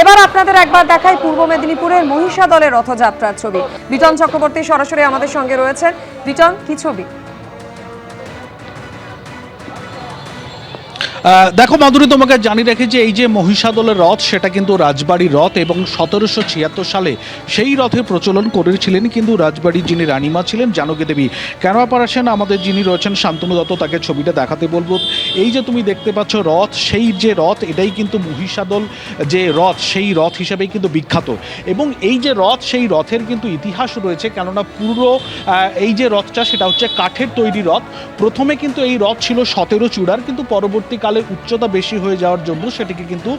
এবার আপনাদের একবার দেখাই পূর্ব মেদিনীপুরের মহিষাদলের রথযাত্রার ছবি। বিটন চক্রবর্তী সরাসরি আমাদের সঙ্গে রয়েছেন। বিটন, কি ছবি? দেখো মাধুরী, তোমাকে জানিয়ে রেখে যে এই যে মহিষাদলের রথ, সেটা কিন্তু রাজবাড়ির রথ এবং 1776 সালে সেই রথের প্রচলন করেছিলেন কিন্তু রাজবাড়ির যিনি রানীমা ছিলেন জানকী দেবী। ক্যামেরা সেন আমাদের যিনি রয়েছেন শান্তনু দত্ত, তাকে ছবিটা দেখাতে বলবো। এই যে তুমি দেখতে পাচ্ছ রথ, সেই যে রথ, এটাই কিন্তু মহিষাদল যে রথ, সেই রথ হিসেবেই কিন্তু বিখ্যাত। এবং এই যে রথ, সেই রথের কিন্তু ইতিহাস রয়েছে, কেননা পুরো এই যে রথটা সেটা হচ্ছে কাঠের তৈরি রথ। প্রথমে কিন্তু এই রথ ছিল 17 চূড়ার, কিন্তু পরবর্তীকালে উচ্চতা বেশি হয়ে যাওয়ার জন্য সেটিকে কিন্তু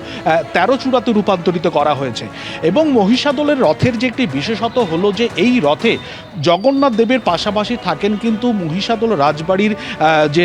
13 চূড়াতে রূপান্তরিত করা হয়েছে। এবং মহিষাদলের রথের যে একটি বিশেষত্ব হলো যে এই রথে জগন্নাথ দেবের পাশাপাশি থাকেন কিন্তু মহিষাদল রাজবাড়ির যে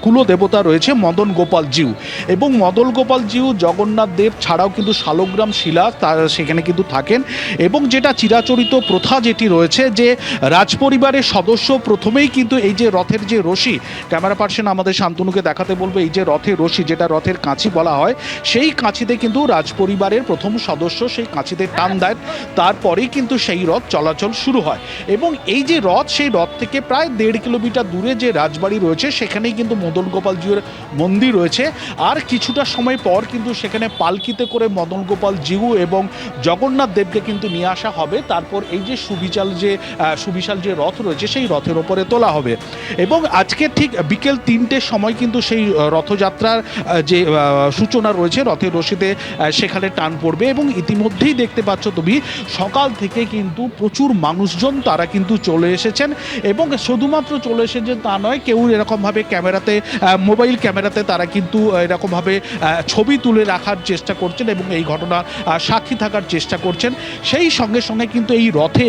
কুলদেবতা রয়েছে মদন গোপাল জিউ। এবং মদন গোপাল জিউ জগন্নাথ দেব ছাড়াও কিন্তু শালগ্রাম শিলা তার সেখানে কিন্তু থাকেন। এবং যেটা চিরাচরিত প্রথা যেটি রয়েছে যে রাজপরিবারের সদস্য প্রথমেই কিন্তু এই যে রথের যে রশি, ক্যামেরা পার্সন আমাদের শান্তনুকে দেখাতে বলবে, এই যে রথের রশি, যেটা রথের কাঁচি বলা হয়, সেই কাঁচিতে কিন্তু রাজপরিবারের প্রথম সদস্য সেই কাঁচিতে টান দেয়, তারপরেই কিন্তু সেই রথ চলাচল শুরু হয়। এবং এই যে রথ, সেই রথ থেকে প্রায় 1.5 কিলোমিটার দূরে যে রাজবাড়ি রয়েছে সেখানেই কিন্তু মদন গোপাল জিউর মন্দির রয়েছে। আর কিছুটা সময় পর কিন্তু সেখানে পালকিতে করে মদন গোপাল জিউ এবং জগন্নাথ দেবকে কিন্তু নিয়ে আসা হবে। তারপর এই যে সুবিশাল যে রথ রয়েছে সেই রথের ওপরে তোলা হবে। এবং আজকে ঠিক বিকেল 3টের সময় কিন্তু সেই রথযাত্রার যে সূচনা রয়েছে, রথের রশিতে সেখানে টান পড়বে। এবং ইতিমধ্যেই দেখতে পাচ্ছ তুমি সকাল থেকে কিন্তু প্রচুর মানুষজন তারা কিন্তু চলে এসেছেন। এবং শুধুমাত্র চলে এসেছেন তা নয়, কেউ এরকমভাবে ক্যামেরাতে, মোবাইল ক্যামেরাতে তারা কিন্তু এরকমভাবে ছবি তুলে রাখার চেষ্টা করছেন এবং এই ঘটনা সাক্ষী থাকার চেষ্টা করছেন। সেই সঙ্গে সঙ্গে কিন্তু এই রথে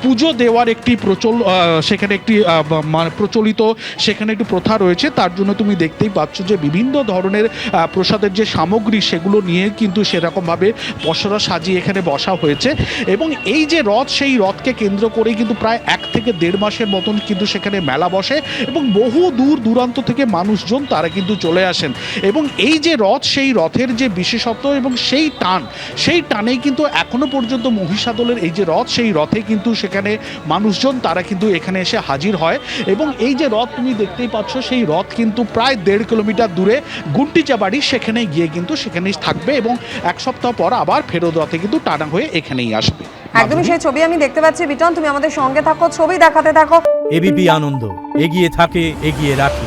পুজো দেওয়ার একটি সেখানে একটি প্রচলিত সেখানে একটি প্রথা রয়েছে। তার জন্য তুমি দেখতেই পাচ্ছ যে বিভিন্ন ধরনের প্রসাদের যে সামগ্রী সেগুলো নিয়ে কিন্তু সেরকমভাবে পসরা সাজিয়ে এখানে বসা হয়েছে। এবং এই যে রথ, সেই রথকে কেন্দ্র করেই কিন্তু প্রায় 1 থেকে 1.5 মাসের মতন কিন্তু সেখানে মেলা বসে এবং বহু দূর দূরান্ত থেকে মানুষজন তারা কিন্তু চলে আসেন। এবং এই যে রথ, সেই রথের যে বিশেষত্ব এবং সেই টানেই কিন্তু এখনো পর্যন্ত মহিষাদলের এই যে রথ, সেই রথে কিন্তু সেখানে মানুষজন তারা কিন্তু এখানে এসে হাজির হয়। এবং এই যে রথ তুমি দেখতেই পাচ্ছ, সেই রথ কিন্তু প্রায় 1.5 কিলোমিটার দূরে গুন্টিচা বাড়ি, সেখানে গিয়ে কিন্তু সেখানেই থাকবে এবং 1 সপ্তাহ পর আবার ফেরত রথে কিন্তু টানা হয়ে এখানেই আসবে। একদমই সেই ছবি আমি দেখতে পাচ্ছি। বিটন, তুমি আমাদের সঙ্গে থাকো, ছবি দেখাতে থাকো। এবিপি আনন্দ, এগিয়ে থাকে, এগিয়ে রাখে।